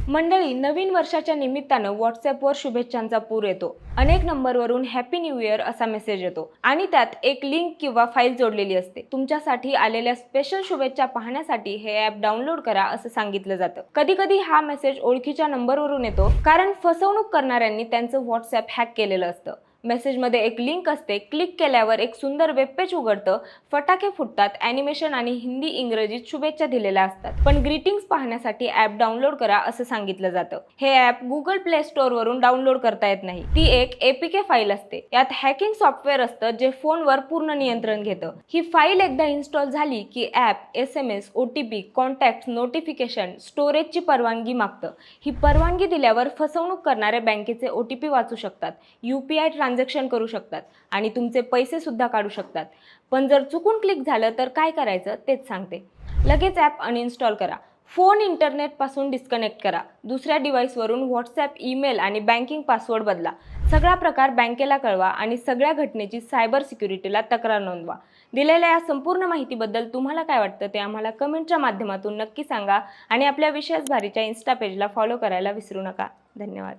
मंडळी, नवीन वर्षाच्या निमित्तानं व्हॉट्सअपवर शुभेच्छांचा पूर येतो. अनेक नंबरवरून हॅपी न्यू इयर असा मेसेज येतो आणि त्यात एक लिंक किंवा फाईल जोडलेली असते. तुमच्यासाठी आलेल्या स्पेशल शुभेच्छा पाहण्यासाठी हे ॲप डाउनलोड करा असं सांगितलं जातं. कधी कधी हा मेसेज ओळखीच्या नंबरवरून येतो, कारण फसवणूक करणाऱ्यांनी त्यांचं व्हॉट्सअप हॅक केलेलं असतं. मेसेजमध्ये एक लिंक असते, क्लिक केल्यावर एक सुंदर वेबपेज उघडतं, फटाके फुटतात, ॲनिमेशन आणि हिंदी इंग्रजीत शुभेच्छा दिलेल्या असतात. पण ग्रीटिंग्स पाहण्यासाठी ॲप डाउनलोड करा असं सांगितलं जातं. हे ॲप गुगल प्ले स्टोअरवरून डाउनलोड करता येत नाही. ती एक APK फाईल असते. यात हॅकिंग सॉफ्टवेअर असतं जे फोनवर पूर्ण नियंत्रण घेतं. ही फाईल एकदा इन्स्टॉल झाली की app SMS, OTP, contact, notification, स्टोरेजची परवानगी मागतं. ही परवानगी दिल्यावर फसवणूक करणारे बँकेचे OTP वाचू शकतात, UPI ट्रान्झॅक्शन करू शकतात आणि तुमचे पैसे सुद्धा काढू शकतात. पण जर चुकून क्लिक झालं तर काय करायचं तेच सांगते. लगेच ॲप अनइन्स्टॉल करा. फोन इंटरनेटपासून डिस्कनेक्ट करा. दुसऱ्या डिव्हाइसवरून व्हॉट्सॲप, ईमेल आणि बँकिंग पासवर्ड बदला. सगळा प्रकार बँकेला कळवा आणि सगळ्या घटनेची सायबर सिक्युरिटीला तक्रार नोंदवा. दिलेल्या या संपूर्ण माहितीबद्दल तुम्हाला काय वाटतं ते आम्हाला कमेंटच्या माध्यमातून नक्की सांगा आणि आपल्या विशेष भारीच्या इन्स्टा पेजला फॉलो करायला विसरू नका. धन्यवाद.